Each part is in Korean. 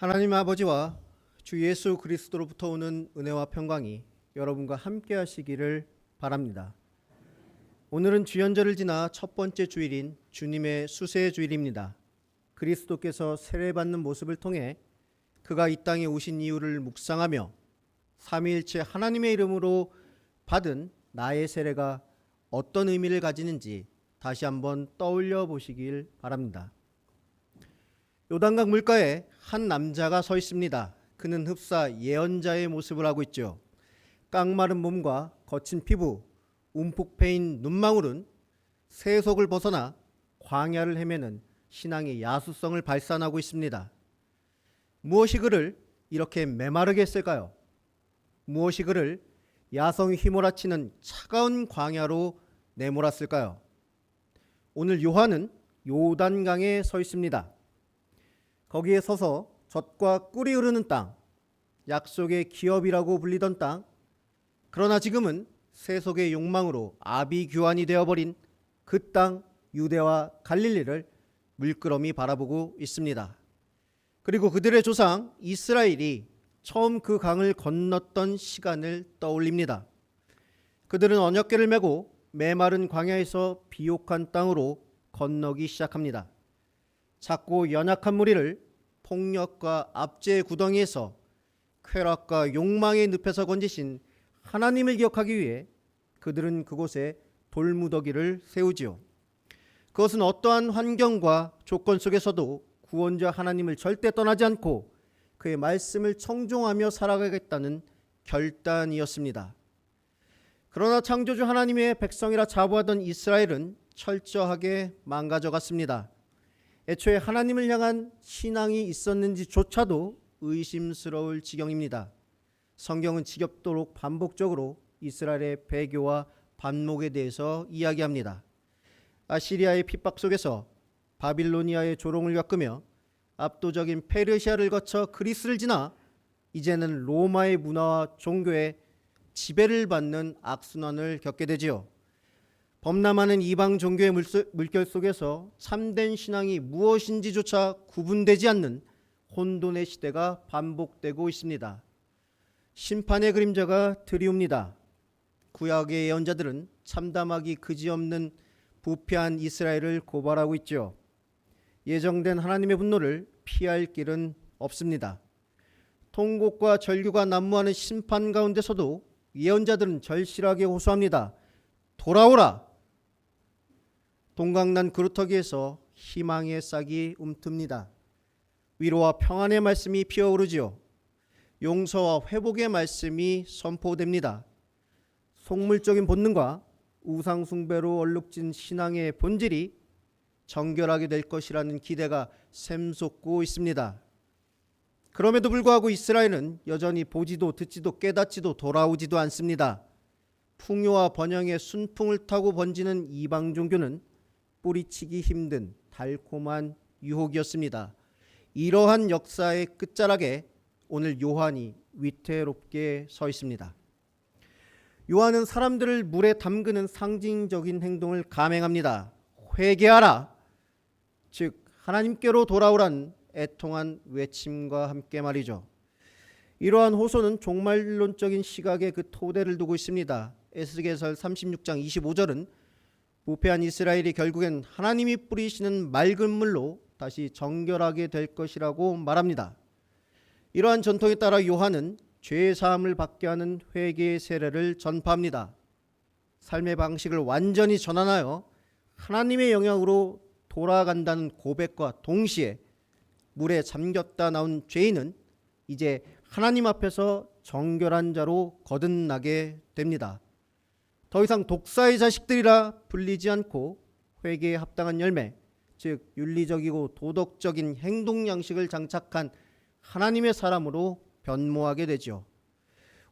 하나님 아버지와 주 예수 그리스도로부터 오는 은혜와 평강이 여러분과 함께 하시기를 바랍니다. 오늘은 주연절을 지나 첫 번째 주일인 주님의 수세 주일입니다. 그리스도께서 세례받는 모습을 통해 그가 이 땅에 오신 이유를 묵상하며 삼위일체 하나님의 이름으로 받은 나의 세례가 어떤 의미를 가지는지 다시 한번 떠올려 보시길 바랍니다. 요단강 물가에 한 남자가 서 있습니다. 그는 흡사 예언자의 모습을 하고 있죠. 깡마른 몸과 거친 피부, 움푹 패인 눈망울은 세속을 벗어나 광야를 헤매는 신앙의 야수성을 발산하고 있습니다. 무엇이 그를 이렇게 메마르게 했을까요? 무엇이 그를 야성이 휘몰아치는 차가운 광야로 내몰았을까요? 오늘 요한은 요단강에 서 있습니다. 거기에 서서 젖과 꿀이 흐르는 땅, 약속의 기업이라고 불리던 땅, 그러나 지금은 세속의 욕망으로 아비규환이 되어버린 그 땅 유대와 갈릴리를 물끄러미 바라보고 있습니다. 그리고 그들의 조상 이스라엘이 처음 그 강을 건넜던 시간을 떠올립니다. 그들은 언약궤를 메고 메마른 광야에서 비옥한 땅으로 건너기 시작합니다. 작고 연약한 무리를 폭력과 압제의 구덩이에서 쾌락과 욕망의 늪에서 건지신 하나님을 기억하기 위해 그들은 그곳에 돌무더기를 세우지요. 그것은 어떠한 환경과 조건 속에서도 구원자 하나님을 절대 떠나지 않고 그의 말씀을 청종하며 살아가겠다는 결단이었습니다. 그러나 창조주 하나님의 백성이라 자부하던 이스라엘은 철저하게 망가져갔습니다. 애초에 하나님을 향한 신앙이 있었는지조차도 의심스러울 지경입니다. 성경은 지겹도록 반복적으로 이스라엘의 배교와 반목에 대해서 이야기합니다. 아시리아의 핍박 속에서 바빌로니아의 조롱을 겪으며 압도적인 페르시아를 거쳐 그리스를 지나 이제는 로마의 문화와 종교의 지배를 받는 악순환을 겪게 되지요. 범람하는 이방 종교의 물결 속에서 참된 신앙이 무엇인지조차 구분되지 않는 혼돈의 시대가 반복되고 있습니다. 심판의 그림자가 드리웁니다. 구약의 예언자들은 참담하기 그지없는 부패한 이스라엘을 고발하고 있죠. 예정된 하나님의 분노를 피할 길은 없습니다. 통곡과 절규가 난무하는 심판 가운데서도 예언자들은 절실하게 호소합니다. 돌아오라! 동강난 그루터기에서 희망의 싹이 움틉니다. 위로와 평안의 말씀이 피어오르지요. 용서와 회복의 말씀이 선포됩니다. 속물적인 본능과 우상 숭배로 얼룩진 신앙의 본질이 정결하게 될 것이라는 기대가 샘솟고 있습니다. 그럼에도 불구하고 이스라엘은 여전히 보지도 듣지도 깨닫지도 돌아오지도 않습니다. 풍요와 번영의 순풍을 타고 번지는 이방 종교는 뿌리치기 힘든 달콤한 유혹이었습니다. 이러한 역사의 끝자락에 오늘 요한이 위태롭게 서 있습니다. 요한은 사람들을 물에 담그는 상징적인 행동을 감행합니다. 회개하라, 즉 하나님께로 돌아오란 애통한 외침과 함께 말이죠. 이러한 호소는 종말론적인 시각에 그 토대를 두고 있습니다. 에스겔서 36장 25절은 부패한 이스라엘이 결국엔 하나님이 뿌리시는 맑은 물로 다시 정결하게 될 것이라고 말합니다. 이러한 전통에 따라 요한은 죄 사함을 받게 하는 회개의 세례를 전파합니다. 삶의 방식을 완전히 전환하여 하나님의 영향으로 돌아간다는 고백과 동시에 물에 잠겼다 나온 죄인은 이제 하나님 앞에서 정결한 자로 거듭나게 됩니다. 더 이상 독사의 자식들이라 불리지 않고 회개에 합당한 열매, 즉 윤리적이고 도덕적인 행동 양식을 장착한 하나님의 사람으로 변모하게 되죠.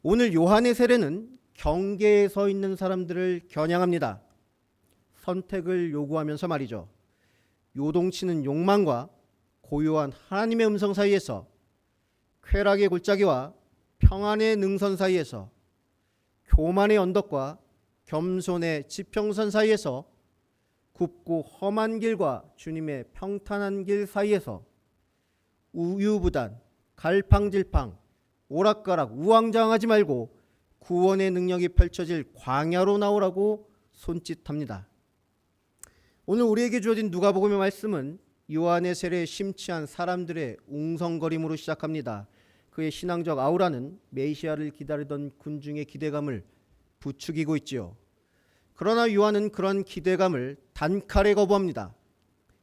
오늘 요한의 세례는 경계에 서 있는 사람들을 겨냥합니다. 선택을 요구하면서 말이죠. 요동치는 욕망과 고요한 하나님의 음성 사이에서, 쾌락의 골짜기와 평안의 능선 사이에서, 교만의 언덕과 겸손의 지평선 사이에서, 굽고 험한 길과 주님의 평탄한 길 사이에서 우유부단 갈팡질팡, 오락가락, 우왕좌왕하지 말고 구원의 능력이 펼쳐질 광야로 나오라고 손짓합니다. 오늘 우리에게 주어진 누가복음의 말씀은 요한의 세례에 심취한 사람들의 웅성거림으로 시작합니다. 그의 신앙적 아우라는 메시아를 기다리던 군중의 기대감을 부추기고 있지요. 그러나 요한은 그런 기대감을 단칼에 거부합니다.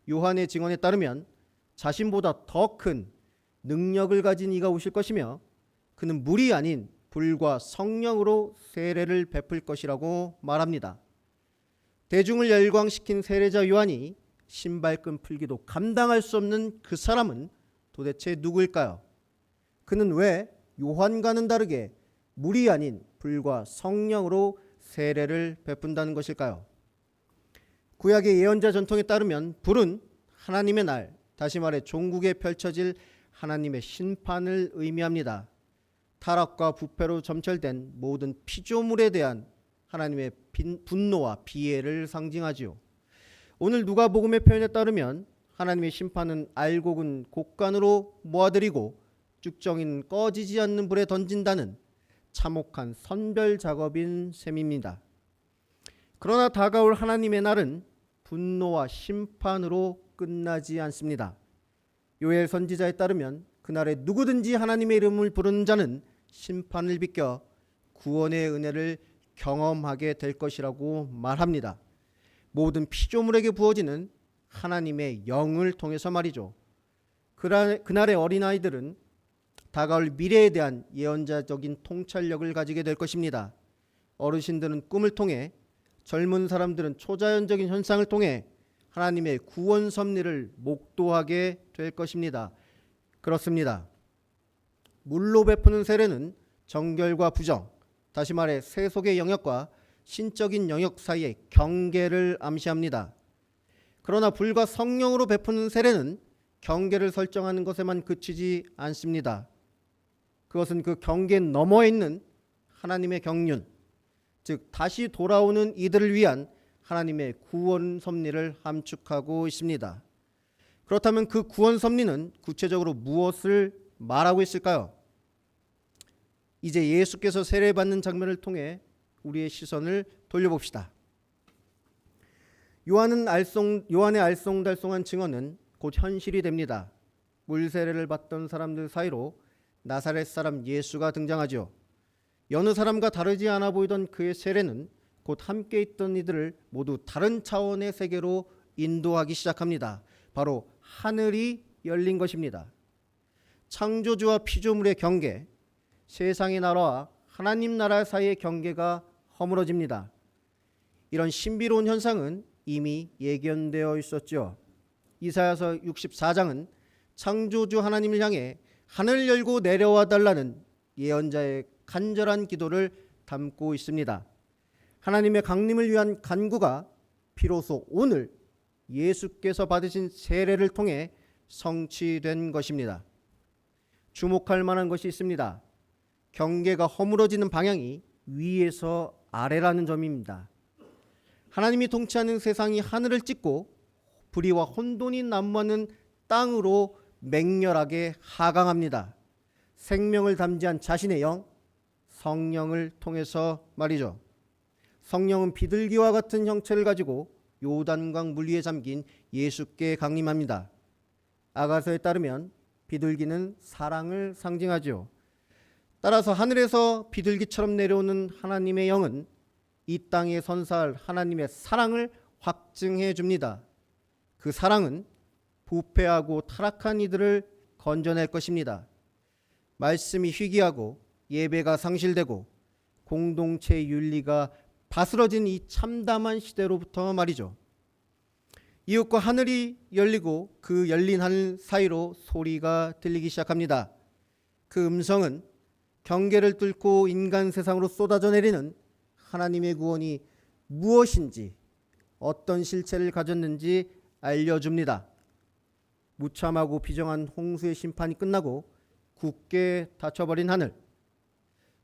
요한의 증언에 따르면 자신보다 더 큰 능력을 가진 이가 오실 것이며 그는 물이 아닌 불과 성령으로 세례를 베풀 것이라고 말합니다. 대중을 열광시킨 세례자 요한이 신발끈 풀기도 감당할 수 없는 그 사람은 도대체 누구일까요? 그는 왜 요한과는 다르게 물이 아닌 불과 성령으로 세례를 베푼다는 것일까요? 구약의 예언자 전통에 따르면 불은 하나님의 날, 다시 말해 종국에 펼쳐질 하나님의 심판을 의미합니다. 타락과 부패로 점철된 모든 피조물에 대한 하나님의 분노와 비애를 상징하지요. 오늘 누가복음의 표현에 따르면 하나님의 심판은 알곡은 곡간으로 모아들이고 쭉정이는 꺼지지 않는 불에 던진다는 참혹한 선별 작업인 셈입니다. 그러나 다가올 하나님의 날은 분노와 심판으로 끝나지 않습니다. 요엘 선지자에 따르면 그날에 누구든지 하나님의 이름을 부르는 자는 심판을 비껴 구원의 은혜를 경험하게 될 것이라고 말합니다. 모든 피조물에게 부어지는 하나님의 영을 통해서 말이죠. 그날의 어린아이들은 다가올 미래에 대한 예언자적인 통찰력을 가지게 될 것입니다. 어르신들은 꿈을 통해, 젊은 사람들은 초자연적인 현상을 통해 하나님의 구원 섭리를 목도하게 될 것입니다. 그렇습니다. 물로 베푸는 세례는 정결과 부정, 다시 말해 세속의 영역과 신적인 영역 사이의 경계를 암시합니다. 그러나 불과 성령으로 베푸는 세례는 경계를 설정하는 것에만 그치지 않습니다. 그것은 그 경계 너머에 있는 하나님의 경륜, 즉 다시 돌아오는 이들을 위한 하나님의 구원 섭리를 함축하고 있습니다. 그렇다면 그 구원 섭리는 구체적으로 무엇을 말하고 있을까요? 이제 예수께서 세례받는 장면을 통해 우리의 시선을 돌려봅시다. 요한의 알쏭달쏭한 증언은 곧 현실이 됩니다. 물세례를 받던 사람들 사이로 나사렛 사람 예수가 등장하죠. 여느 사람과 다르지 않아 보이던 그의 세례는 곧 함께 있던 이들을 모두 다른 차원의 세계로 인도하기 시작합니다. 바로 하늘이 열린 것입니다. 창조주와 피조물의 경계, 세상의 나라와 하나님 나라 사이의 경계가 허물어집니다. 이런 신비로운 현상은 이미 예견되어 있었죠. 이사야서 64장은 창조주 하나님을 향해 하늘 열고 내려와 달라는 예언자의 간절한 기도를 담고 있습니다. 하나님의 강림을 위한 간구가 비로소 오늘 예수께서 받으신 세례를 통해 성취된 것입니다. 주목할 만한 것이 있습니다. 경계가 허물어지는 방향이 위에서 아래라는 점입니다. 하나님이 통치하는 세상이 하늘을 찢고 불의와 혼돈이 난무하는 땅으로 맹렬하게 하강합니다. 생명을 담지한 자신의 영, 성령을 통해서 말이죠. 성령은 비둘기와 같은 형체를 가지고 요단강 물 위에 잠긴 예수께 강림합니다. 아가서에 따르면 비둘기는 사랑을 상징하죠. 따라서 하늘에서 비둘기처럼 내려오는 하나님의 영은 이 땅에 선사할 하나님의 사랑을 확증해 줍니다. 그 사랑은 부패하고 타락한 이들을 건져낼 것입니다. 말씀이 희귀하고 예배가 상실되고 공동체 윤리가 바스러진 이 참담한 시대로부터 말이죠. 이웃과 하늘이 열리고 그 열린 하늘 사이로 소리가 들리기 시작합니다. 그 음성은 경계를 뚫고 인간 세상으로 쏟아져 내리는 하나님의 구원이 무엇인지, 어떤 실체를 가졌는지 알려줍니다. 무참하고 비정한 홍수의 심판이 끝나고 굳게 닫혀버린 하늘,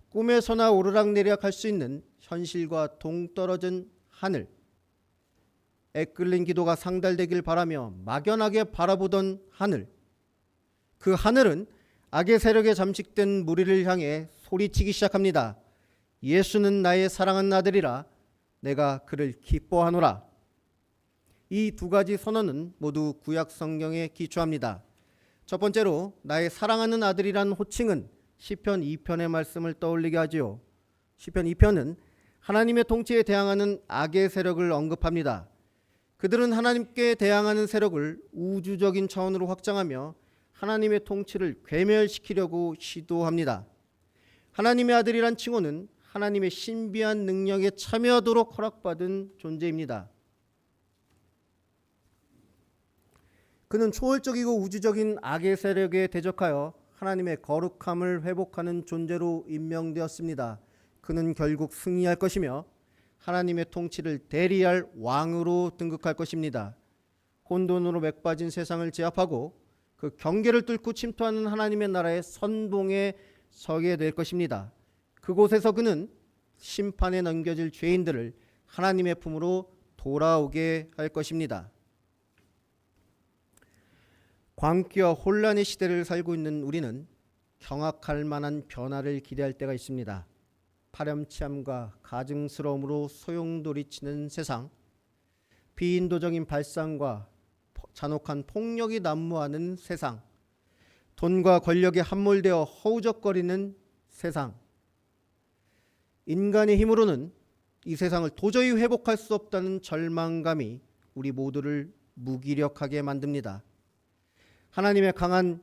꿈에서나 오르락내리락 할 수 있는 현실과 동떨어진 하늘, 애끓는 기도가 상달되길 바라며 막연하게 바라보던 하늘, 그 하늘은 악의 세력에 잠식된 무리를 향해 소리치기 시작합니다. 예수는 나의 사랑하는 아들이라 내가 그를 기뻐하노라. 이 두 가지 선언은 모두 구약 성경에 기초합니다. 첫 번째로 나의 사랑하는 아들이란 호칭은 시편 2편의 말씀을 떠올리게 하지요. 시편 2편은 하나님의 통치에 대항하는 악의 세력을 언급합니다. 그들은 하나님께 대항하는 세력을 우주적인 차원으로 확장하며 하나님의 통치를 괴멸시키려고 시도합니다. 하나님의 아들이란 칭호는 하나님의 신비한 능력에 참여하도록 허락받은 존재입니다. 그는 초월적이고 우주적인 악의 세력에 대적하여 하나님의 거룩함을 회복하는 존재로 임명되었습니다. 그는 결국 승리할 것이며 하나님의 통치를 대리할 왕으로 등극할 것입니다. 혼돈으로 맥빠진 세상을 제압하고 그 경계를 뚫고 침투하는 하나님의 나라의 선봉에 서게 될 것입니다. 그곳에서 그는 심판에 넘겨질 죄인들을 하나님의 품으로 돌아오게 할 것입니다. 광기와 혼란의 시대를 살고 있는 우리는 경악할 만한 변화를 기대할 때가 있습니다. 파렴치함과 가증스러움으로 소용돌이치는 세상, 비인도적인 발상과 잔혹한 폭력이 난무하는 세상, 돈과 권력에 함몰되어 허우적거리는 세상, 인간의 힘으로는 이 세상을 도저히 회복할 수 없다는 절망감이 우리 모두를 무기력하게 만듭니다. 하나님의 강한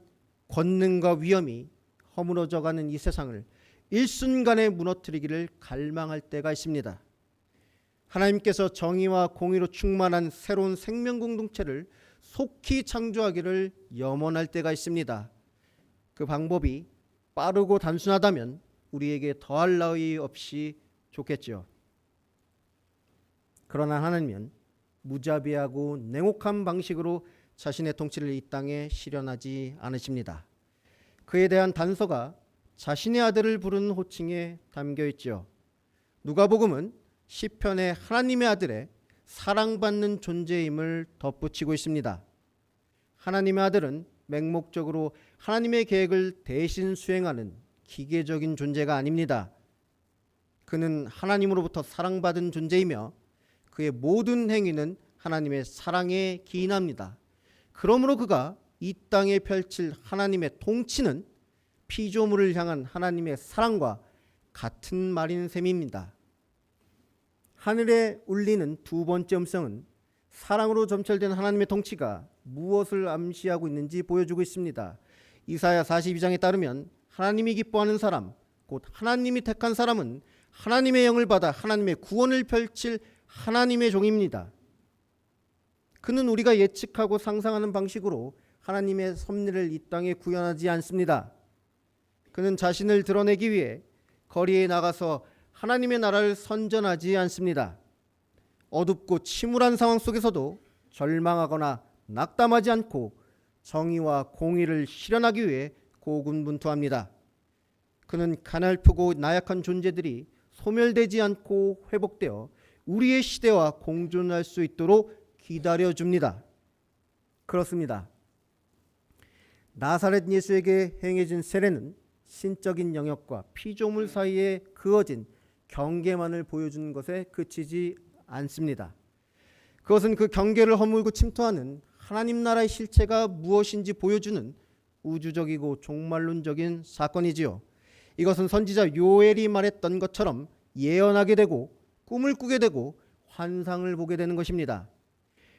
권능과 위엄이 허물어져가는 이 세상을 일순간에 무너뜨리기를 갈망할 때가 있습니다. 하나님께서 정의와 공의로 충만한 새로운 생명 공동체를 속히 창조하기를 염원할 때가 있습니다. 그 방법이 빠르고 단순하다면 우리에게 더할 나위 없이 좋겠죠. 그러나 하나님은 무자비하고 냉혹한 방식으로 자신의 통치를 이 땅에 실현하지 않으십니다. 그에 대한 단서가 자신의 아들을 부르는 호칭에 담겨 있죠. 누가복음은 시편의 하나님의 아들의 사랑받는 존재임을 덧붙이고 있습니다. 하나님의 아들은 맹목적으로 하나님의 계획을 대신 수행하는 기계적인 존재가 아닙니다. 그는 하나님으로부터 사랑받은 존재이며 그의 모든 행위는 하나님의 사랑에 기인합니다. 그러므로 그가 이 땅에 펼칠 하나님의 통치는 피조물을 향한 하나님의 사랑과 같은 말인 셈입니다. 하늘에 울리는 두 번째 음성은 사랑으로 점철된 하나님의 통치가 무엇을 암시하고 있는지 보여주고 있습니다. 이사야 42장에 따르면 하나님이 기뻐하는 사람, 곧 하나님이 택한 사람은 하나님의 영을 받아 하나님의 구원을 펼칠 하나님의 종입니다. 그는 우리가 예측하고 상상하는 방식으로 하나님의 섭리를 이 땅에 구현하지 않습니다. 그는 자신을 드러내기 위해 거리에 나가서 하나님의 나라를 선전하지 않습니다. 어둡고 침울한 상황 속에서도 절망하거나 낙담하지 않고 정의와 공의를 실현하기 위해 고군분투합니다. 그는 가냘프고 나약한 존재들이 소멸되지 않고 회복되어 우리의 시대와 공존할 수 있도록 기다려줍니다. 그렇습니다. 나사렛 예수에게 행해진 세례는 신적인 영역과 피조물 사이에 그어진 경계만을 보여주는 것에 그치지 않습니다. 그것은 그 경계를 허물고 침투하는 하나님 나라의 실체가 무엇인지 보여주는 우주적이고 종말론적인 사건이지요. 이것은 선지자 요엘이 말했던 것처럼 예언하게 되고 꿈을 꾸게 되고 환상을 보게 되는 것입니다.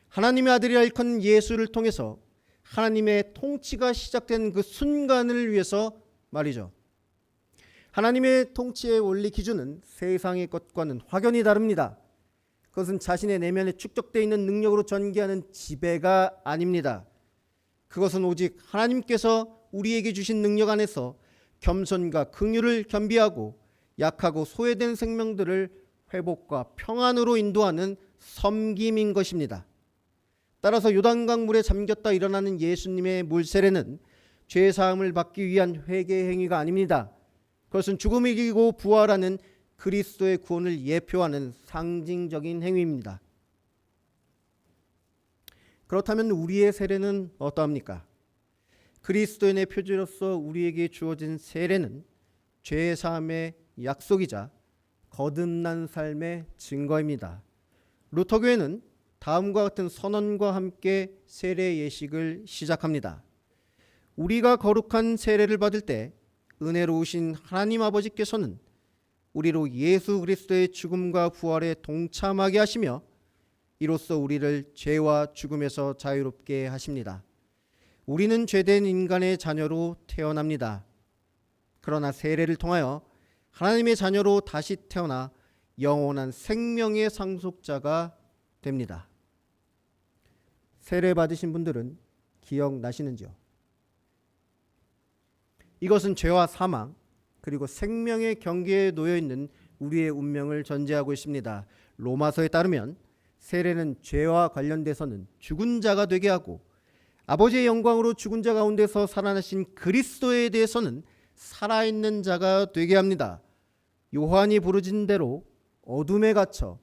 하나님의 아들이라 일컫는 예수를 통해서 하나님의 통치가 시작된 그 순간을 위해서 말이죠. 하나님의 통치의 원리 기준은 세상의 것과는 확연히 다릅니다. 그것은 자신의 내면에 축적되어 있는 능력으로 전개하는 지배가 아닙니다. 그것은 오직 하나님께서 우리에게 주신 능력 안에서 겸손과 긍휼을 겸비하고 약하고 소외된 생명들을 회복과 평안으로 인도하는 섬김인 것입니다. 따라서 요단강 물에 잠겼다 일어나는 예수님의 물세례는 죄사함을 받기 위한 회개 행위가 아닙니다. 그것은 죽음을 이기고 부활하는 그리스도의 구원을 예표하는 상징적인 행위입니다. 그렇다면 우리의 세례는 어떠합니까? 그리스도인의 표지로서 우리에게 주어진 세례는 죄사함의 약속이자 거듭난 삶의 증거입니다. 루터교회는 다음과 같은 선언과 함께 세례 예식을 시작합니다. 우리가 거룩한 세례를 받을 때 은혜로우신 하나님 아버지께서는 우리로 예수 그리스도의 죽음과 부활에 동참하게 하시며 이로써 우리를 죄와 죽음에서 자유롭게 하십니다. 우리는 죄된 인간의 자녀로 태어납니다. 그러나 세례를 통하여 하나님의 자녀로 다시 태어나 영원한 생명의 상속자가 됩니다. 세례 받으신 분들은 기억나시는지요? 이것은 죄와 사망 그리고 생명의 경계에 놓여 있는 우리의 운명을 전제하고 있습니다. 로마서에 따르면 세례는 죄와 관련돼서는 죽은 자가 되게 하고 아버지의 영광으로 죽은 자 가운데서 살아나신 그리스도에 대해서는 살아있는 자가 되게 합니다. 요한이 부르짖은 대로 어둠에 갇혀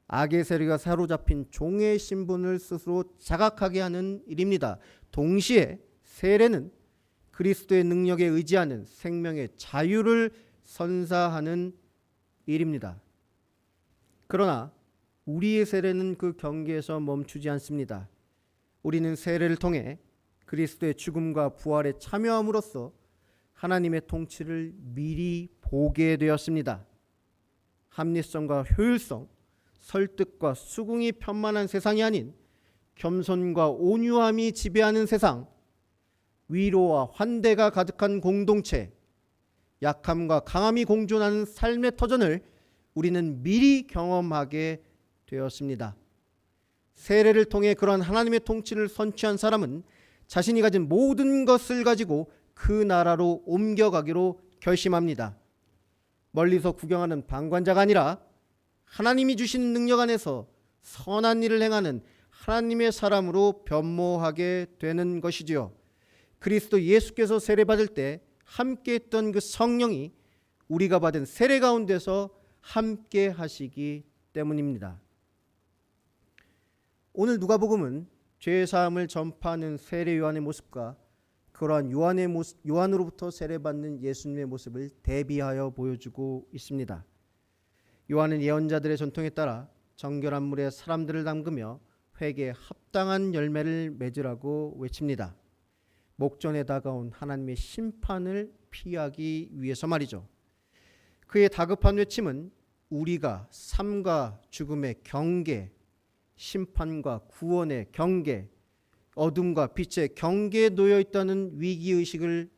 악의 세력에 사로잡힌 종의 신분을 스스로 자각하게 하는 일입니다. 동시에 세례는 그리스도의 능력에 의지하는 생명의 자유를 선사하는 일입니다. 그러나 우리의 세례는 그 경계에서 멈추지 않습니다. 우리는 세례를 통해 그리스도의 죽음과 부활에 참여함으로써 하나님의 통치를 미리 보게 되었습니다. 합리성과 효율성, 설득과 수긍이 편만한 세상이 아닌 겸손과 온유함이 지배하는 세상, 위로와 환대가 가득한 공동체, 약함과 강함이 공존하는 삶의 터전을 우리는 미리 경험하게 되었습니다. 세례를 통해 그러한 하나님의 통치를 선취한 사람은 자신이 가진 모든 것을 가지고 그 나라로 옮겨가기로 결심합니다. 멀리서 구경하는 방관자가 아니라 하나님이 주신 능력 안에서 선한 일을 행하는 하나님의 사람으로 변모하게 되는 것이지요. 그리스도 예수께서 세례받을 때 함께 했던 그 성령이 우리가 받은 세례 가운데서 함께 하시기 때문입니다. 오늘 누가복음은 죄사함을 전파하는 세례 요한의 모습과 그러한 요한으로부터 세례받는 예수님의 모습을 대비하여 보여주고 있습니다. 요한은 예언자들의 전통에 따라 정결한 물에 사람들을 담그며 회개에 합당한 열매를 맺으라고 외칩니다. 목전에 다가온 하나님의 심판을 피하기 위해서 말이죠. 그의 다급한 외침은 우리가 삶과 죽음의 경계, 심판과 구원의 경계, 어둠과 빛의 경계에 놓여 있다는 위기의식을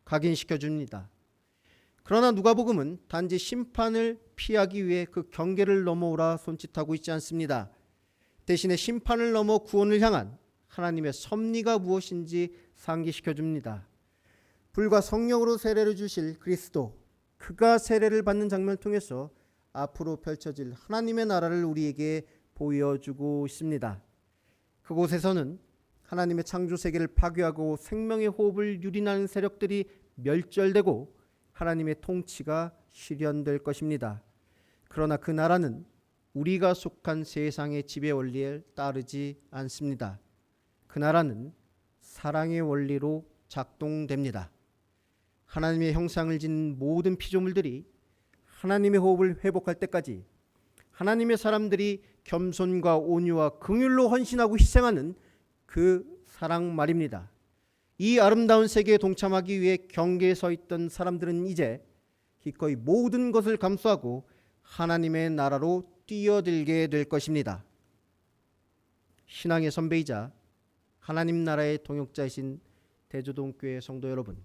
각인시켜 줍니다. 그러나 누가복음은 단지 심판을 피하기 위해 그 경계를 넘어오라 손짓하고 있지 않습니다. 대신에 심판을 넘어 구원을 향한 하나님의 섭리가 무엇인지 상기시켜 줍니다. 불과 성령으로 세례를 주실 그리스도, 그가 세례를 받는 장면을 통해서 앞으로 펼쳐질 하나님의 나라를 우리에게 보여주고 있습니다. 그곳에서는 하나님의 창조 세계를 파괴하고 생명의 호흡을 유린하는 세력들이 멸절되고 하나님의 통치가 실현될 것입니다. 그러나 그 나라는 우리가 속한 세상의 지배 원리에 따르지 않습니다. 그 나라는 사랑의 원리로 작동됩니다. 하나님의 형상을 지닌 모든 피조물들이 하나님의 호흡을 회복할 때까지 하나님의 사람들이 겸손과 온유와 긍휼로 헌신하고 희생하는 그 사랑 말입니다. 이 아름다운 세계에 동참하기 위해 경계에 서 있던 사람들은 이제 기꺼이 모든 것을 감수하고 하나님의 나라로 뛰어들게 될 것입니다. 신앙의 선배이자 하나님 나라의 동역자이신 대조동교회 성도 여러분,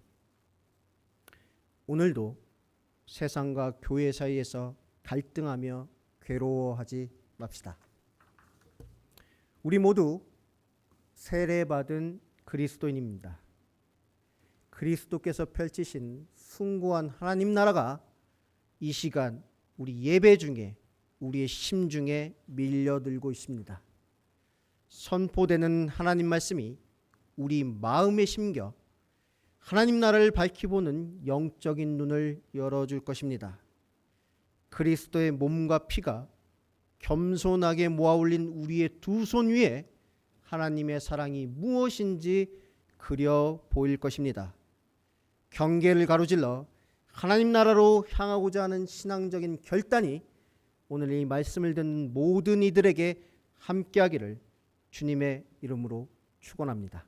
오늘도 세상과 교회 사이에서 갈등하며 괴로워하지 맙시다. 우리 모두 세례받은 그리스도인입니다. 그리스도께서 펼치신 숭고한 하나님 나라가 이 시간 우리 예배 중에, 우리의 심중에 밀려들고 있습니다. 선포되는 하나님 말씀이 우리 마음에 심겨 하나님 나라를 밝히보는 영적인 눈을 열어줄 것입니다. 그리스도의 몸과 피가 겸손하게 모아올린 우리의 두 손 위에 하나님의 사랑이 무엇인지 그려 보일 것입니다. 경계를 가로질러 하나님 나라로 향하고자 하는 신앙적인 결단이 오늘 이 말씀을 듣는 모든 이들에게 함께하기를 주님의 이름으로 축원합니다.